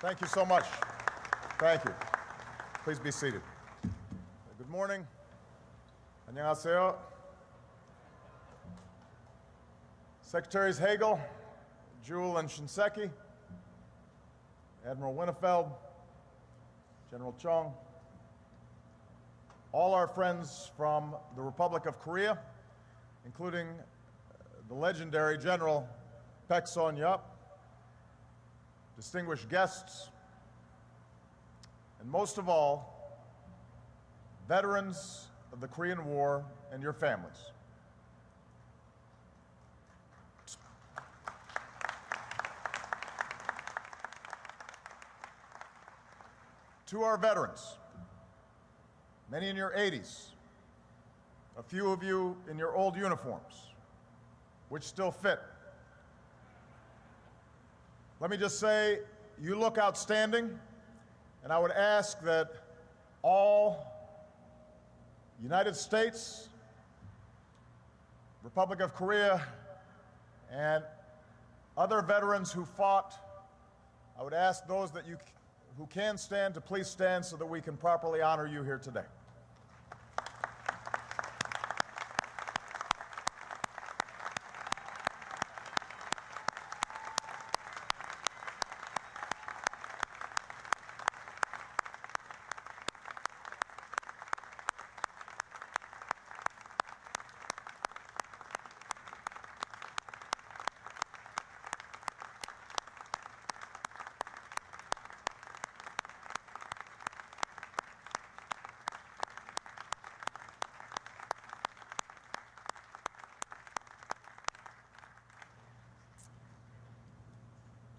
Thank you so much. Thank you. Please be seated. Good morning. 안녕하세요. Secretaries Hagel, Jewell, and Shinseki, Admiral Winnefeld, General Chung, all our friends from the Republic of Korea, including the legendary General Paek Son-yup, distinguished guests, and most of all, veterans of the Korean War and your families. To our veterans, many in your 80s, a few of you in your old uniforms, which still fit. Let me just say, you look outstanding, and I would ask that all United States, Republic of Korea, and other veterans who fought, I would ask those who can stand to please stand so that we can properly honor you here today.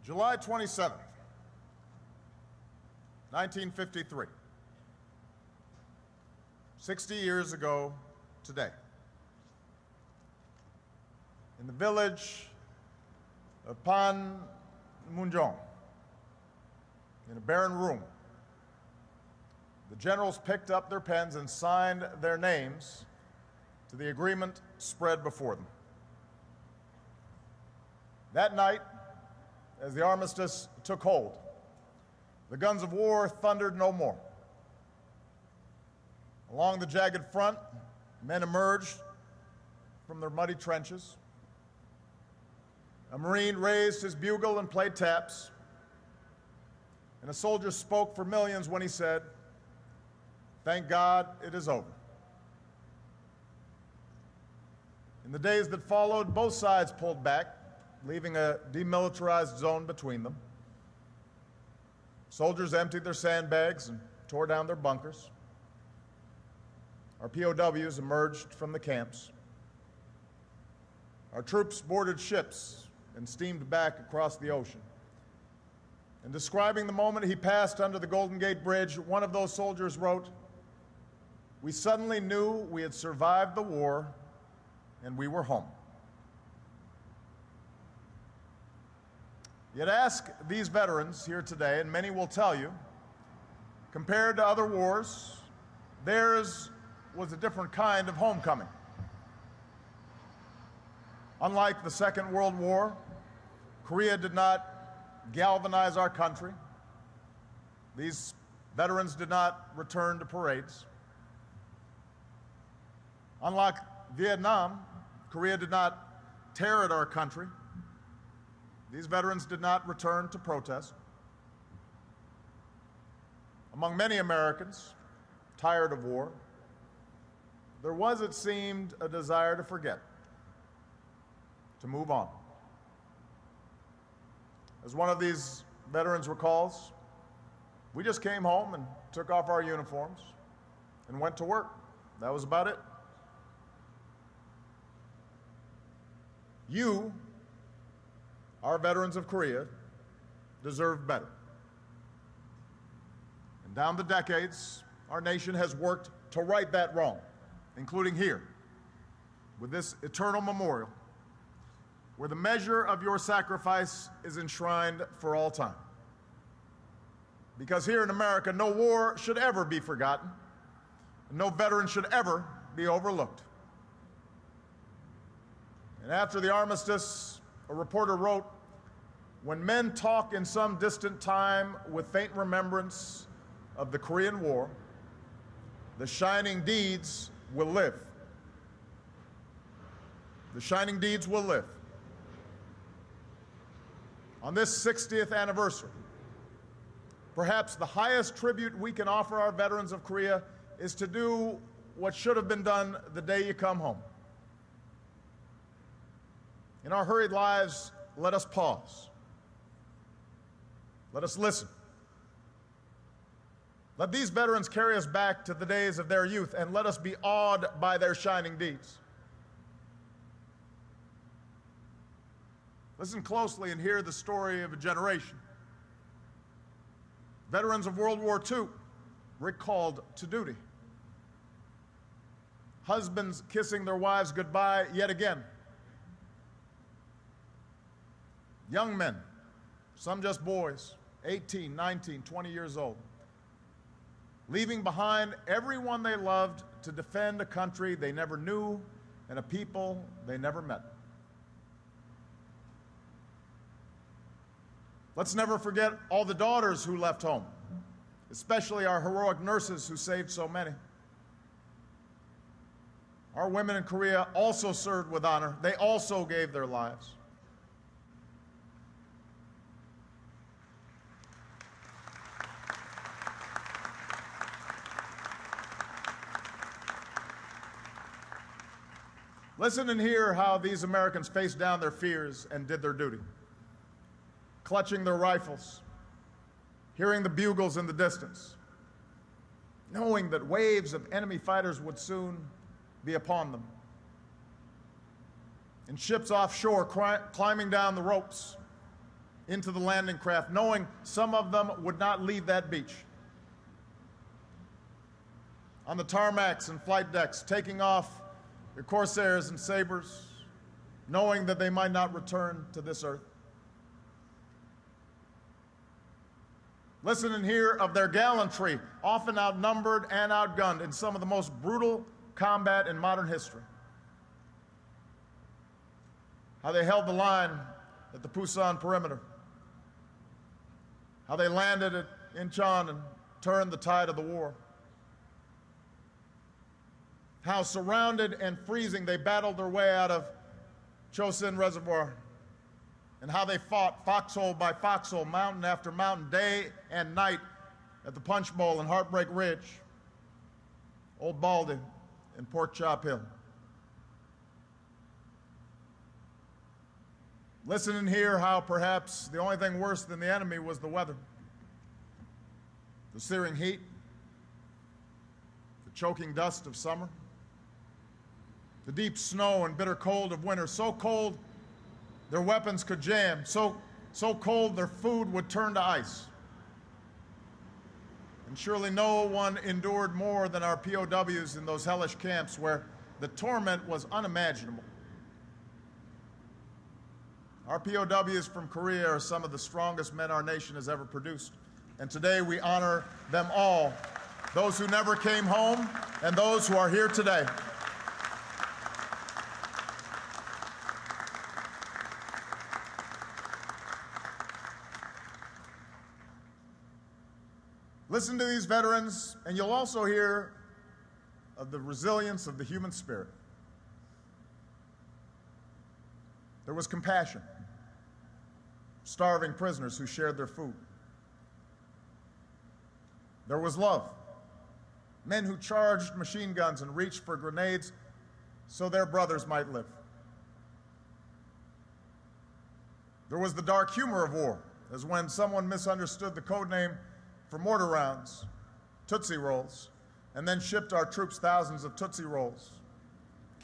July 27th, 1953, 60 years ago today, in the village of Panmunjom, in a barren room, the generals picked up their pens and signed their names to the agreement spread before them. That night, as the armistice took hold, the guns of war thundered no more. Along the jagged front, men emerged from their muddy trenches. A Marine raised his bugle and played taps, and a soldier spoke for millions when he said, "Thank God it is over." In the days that followed, both sides pulled back, leaving a demilitarized zone between them. Soldiers emptied their sandbags and tore down their bunkers. Our POWs emerged from the camps. Our troops boarded ships and steamed back across the ocean. In describing the moment he passed under the Golden Gate Bridge, one of those soldiers wrote, "We suddenly knew we had survived the war and we were home." Yet ask these veterans here today, and many will tell you, compared to other wars, theirs was a different kind of homecoming. Unlike the Second World War, Korea did not galvanize our country. These veterans did not return to parades. Unlike Vietnam, Korea did not tear at our country. These veterans did not return to protest. Among many Americans tired of war, there was, it seemed, a desire to forget, to move on. As one of these veterans recalls, we just came home and took off our uniforms and went to work. That was about it. You, our veterans of Korea, deserve better. And down the decades, our nation has worked to right that wrong, including here, with this eternal memorial, where the measure of your sacrifice is enshrined for all time. Because here in America, no war should ever be forgotten, and no veteran should ever be overlooked. And after the armistice, a reporter wrote, When men talk in some distant time with faint remembrance of the Korean War, the shining deeds will live. The shining deeds will live. On this 60th anniversary, perhaps the highest tribute we can offer our veterans of Korea is to do what should have been done the day you come home. In our hurried lives, let us pause. Let us listen. Let these veterans carry us back to the days of their youth, and let us be awed by their shining deeds. Listen closely and hear the story of a generation. Veterans of World War II recalled to duty. Husbands kissing their wives goodbye yet again. Young men, some just boys, 18, 19, 20 years old, leaving behind everyone they loved to defend a country they never knew and a people they never met. Let's never forget all the daughters who left home, especially our heroic nurses who saved so many. Our women in Korea also served with honor. They also gave their lives. Listen and hear how these Americans faced down their fears and did their duty. Clutching their rifles, hearing the bugles in the distance, knowing that waves of enemy fighters would soon be upon them. In ships offshore, climbing down the ropes into the landing craft, knowing some of them would not leave that beach. On the tarmacs and flight decks, taking off their Corsairs and Sabres, knowing that they might not return to this earth. Listen and hear of their gallantry, often outnumbered and outgunned in some of the most brutal combat in modern history. How they held the line at the Pusan perimeter. How they landed at Incheon and turned the tide of the war. How surrounded and freezing they battled their way out of Chosin Reservoir, and how they fought foxhole by foxhole, mountain after mountain, day and night at the Punch Bowl and Heartbreak Ridge, Old Baldy and Pork Chop Hill. Listen and hear how perhaps the only thing worse than the enemy was the weather. The searing heat, the choking dust of summer, the deep snow and bitter cold of winter, so cold their weapons could jam, so cold their food would turn to ice. And surely no one endured more than our POWs in those hellish camps where the torment was unimaginable. Our POWs from Korea are some of the strongest men our nation has ever produced. And today we honor them all, those who never came home and those who are here today. Listen to these veterans, and you'll also hear of the resilience of the human spirit. There was compassion, starving prisoners who shared their food. There was love, men who charged machine guns and reached for grenades so their brothers might live. There was the dark humor of war, as when someone misunderstood the code name for mortar rounds, Tootsie Rolls, and then shipped our troops thousands of Tootsie Rolls,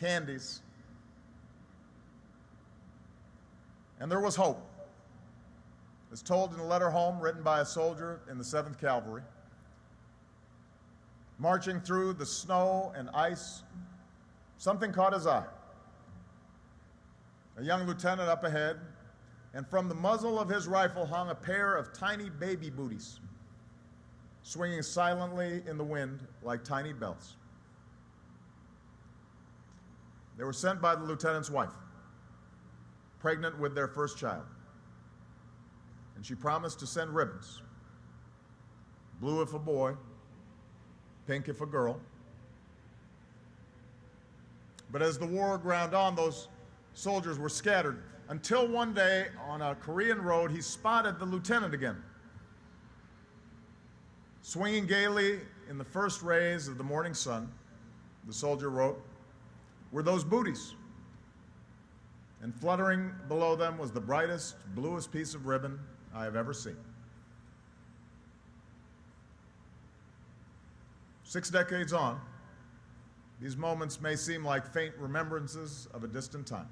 candies. And there was hope, as told in a letter home written by a soldier in the 7th Cavalry. Marching through the snow and ice, something caught his eye. A young lieutenant up ahead, and from the muzzle of his rifle hung a pair of tiny baby booties, swinging silently in the wind like tiny bells. They were sent by the lieutenant's wife, pregnant with their first child. and she promised to send ribbons. Blue if a boy, pink if a girl. But as the war ground on, those soldiers were scattered until one day on a Korean road he spotted the lieutenant again. Swinging gaily in the first rays of the morning sun, the soldier wrote, were those booties. And fluttering below them was the brightest, bluest piece of ribbon I have ever seen. 6 decades on, these moments may seem like faint remembrances of a distant time.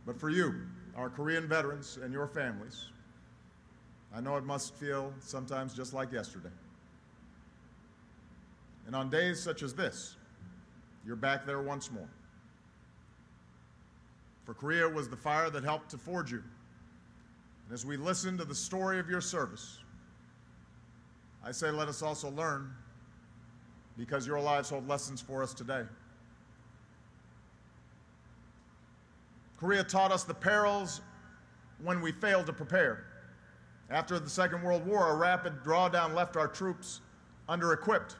But for you, our Korean veterans and your families, I know it must feel sometimes just like yesterday. And on days such as this, you're back there once more. For Korea was the fire that helped to forge you. And as we listen to the story of your service, I say let us also learn, because your lives hold lessons for us today. Korea taught us the perils when we failed to prepare. After the Second World War, a rapid drawdown left our troops under-equipped,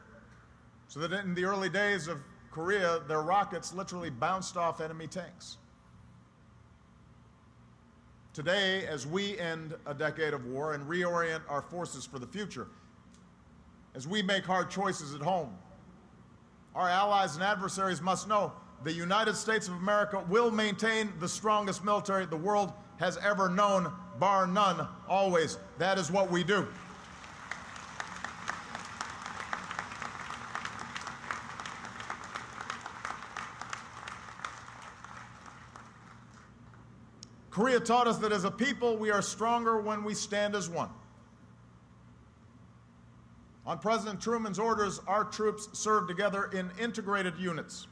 so that in the early days of Korea, their rockets literally bounced off enemy tanks. Today, as we end a decade of war and reorient our forces for the future, as we make hard choices at home, our allies and adversaries must know the United States of America will maintain the strongest military the world has ever known, bar none, always. That is what we do. Korea taught us that as a people, we are stronger when we stand as one. On President Truman's orders, our troops served together in integrated units.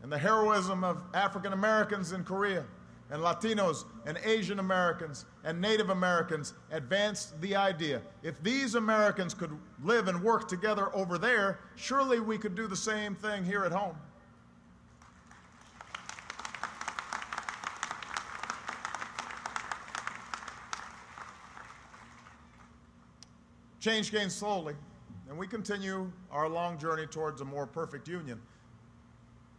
And the heroism of African Americans in Korea, and Latinos, and Asian Americans, and Native Americans advanced the idea. If these Americans could live and work together over there, surely we could do the same thing here at home. Change came slowly, and we continue our long journey towards a more perfect union.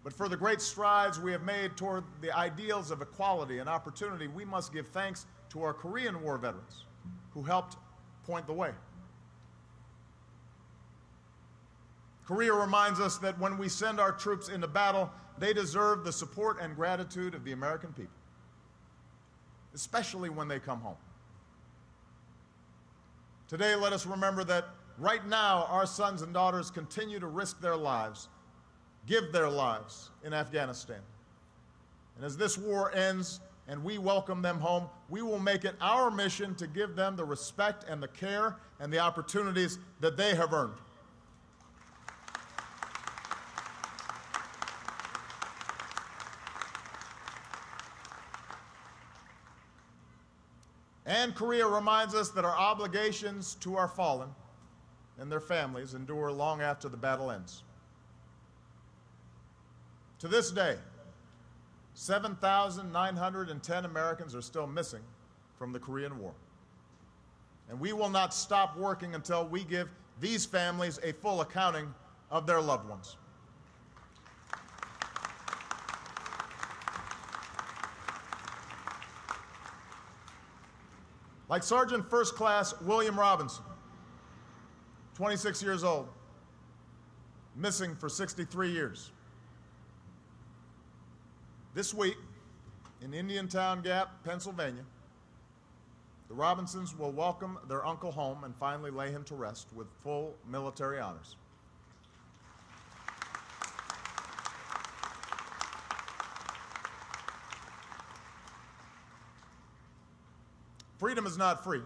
But for the great strides we have made toward the ideals of equality and opportunity, we must give thanks to our Korean War veterans who helped point the way. Korea reminds us that when we send our troops into battle, they deserve the support and gratitude of the American people, especially when they come home. Today, let us remember that right now, our sons and daughters continue to risk their lives, give their lives in Afghanistan. And as this war ends and we welcome them home, we will make it our mission to give them the respect and the care and the opportunities that they have earned. And Korea reminds us that our obligations to our fallen and their families endure long after the battle ends. To this day, 7,910 Americans are still missing from the Korean War. And we will not stop working until we give these families a full accounting of their loved ones. Like Sergeant First Class William Robinson, 26 years old, missing for 63 years. This week, in Indiantown Gap, Pennsylvania, the Robinsons will welcome their uncle home and finally lay him to rest with full military honors. Freedom is not free.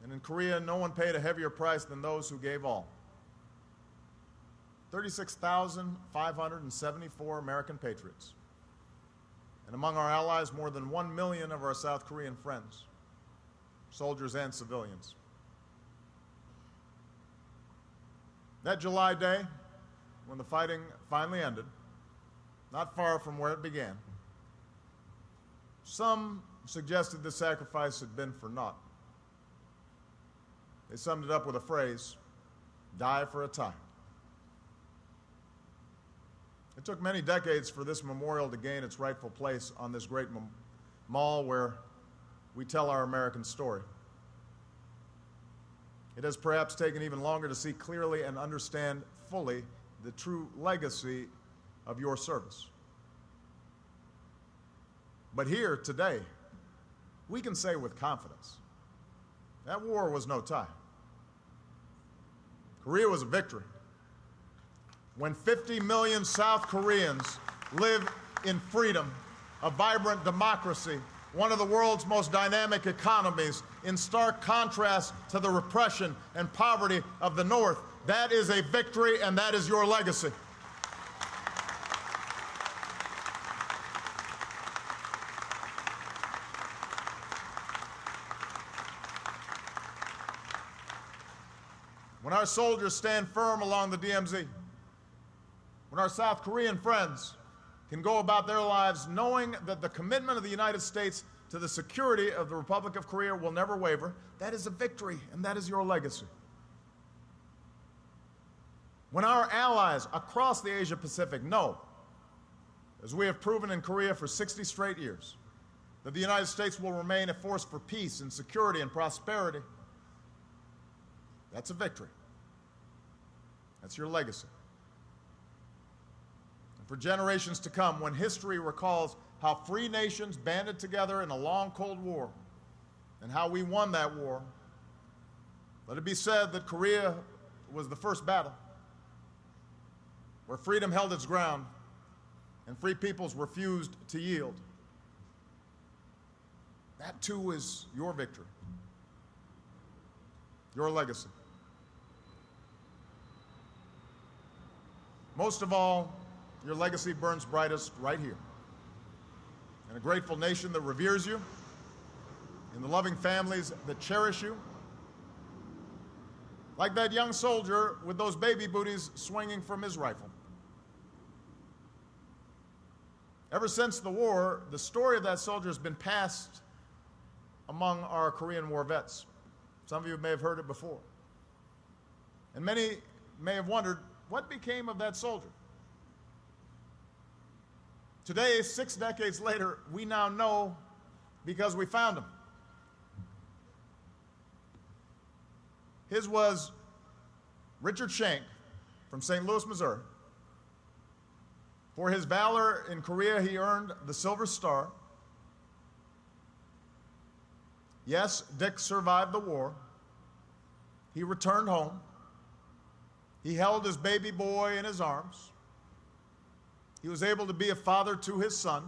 And in Korea, no one paid a heavier price than those who gave all. 36,574 American patriots. And among our allies, more than 1 million of our South Korean friends, soldiers and civilians. That July day, when the fighting finally ended, not far from where it began, some suggested this sacrifice had been for naught. They summed it up with a phrase, die for a time. It took many decades for this memorial to gain its rightful place on this great mall where we tell our American story. It has perhaps taken even longer to see clearly and understand fully the true legacy of your service. But here, today, we can say with confidence, that war was no tie. Korea was a victory. When 50 million South Koreans live in freedom, a vibrant democracy, one of the world's most dynamic economies, in stark contrast to the repression and poverty of the North, that is a victory, and that is your legacy. When our soldiers stand firm along the DMZ, when our South Korean friends can go about their lives knowing that the commitment of the United States to the security of the Republic of Korea will never waver, that is a victory, and that is your legacy. When our allies across the Asia-Pacific know, as we have proven in Korea for 60 straight years, that the United States will remain a force for peace and security and prosperity, that's a victory. That's your legacy. And for generations to come, when history recalls how free nations banded together in a long Cold War and how we won that war, let it be said that Korea was the first battle where freedom held its ground and free peoples refused to yield. That too is your victory, your legacy. Most of all, your legacy burns brightest right here, in a grateful nation that reveres you, in the loving families that cherish you, like that young soldier with those baby booties swinging from his rifle. Ever since the war, the story of that soldier has been passed among our Korean War vets. Some of you may have heard it before. And many may have wondered, what became of that soldier? Today, 6 decades later, we now know because we found him. His was Richard Shank from St. Louis, Missouri. For his valor in Korea, he earned the Silver Star. Yes, Dick survived the war. He returned home. He held his baby boy in his arms. He was able to be a father to his son.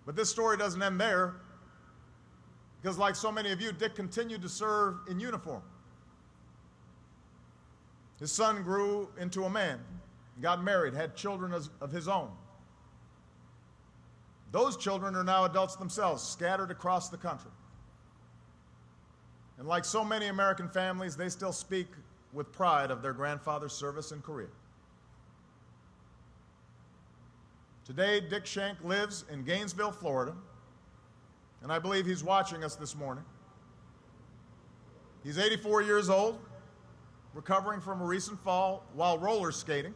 But this story doesn't end there, because like so many of you, Dick continued to serve in uniform. His son grew into a man, got married, had children of his own. Those children are now adults themselves, scattered across the country. And like so many American families, they still speak with pride of their grandfather's service in Korea. Today, Dick Shank lives in Gainesville, Florida, and I believe he's watching us this morning. He's 84 years old, recovering from a recent fall while roller skating.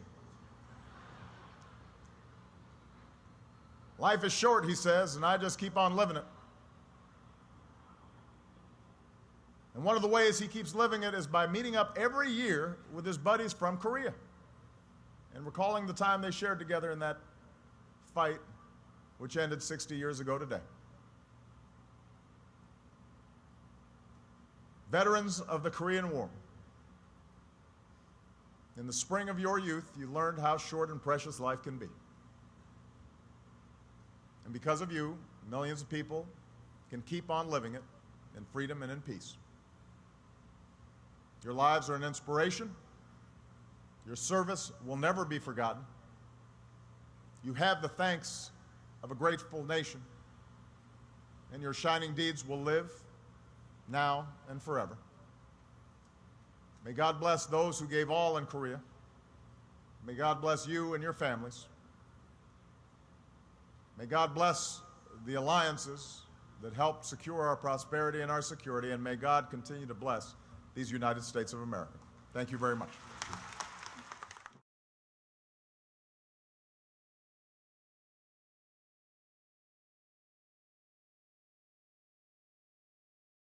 Life is short, he says, and I just keep on living it. And one of the ways he keeps living it is by meeting up every year with his buddies from Korea and recalling the time they shared together in that fight, which ended 60 years ago today. Veterans of the Korean War, in the spring of your youth, you learned how short and precious life can be. And because of you, millions of people can keep on living it in freedom and in peace. Your lives are an inspiration. Your service will never be forgotten. You have the thanks of a grateful nation, and your shining deeds will live now and forever. May God bless those who gave all in Korea. May God bless you and your families. May God bless the alliances that help secure our prosperity and our security, and may God continue to bless these United States of America. Thank you very much.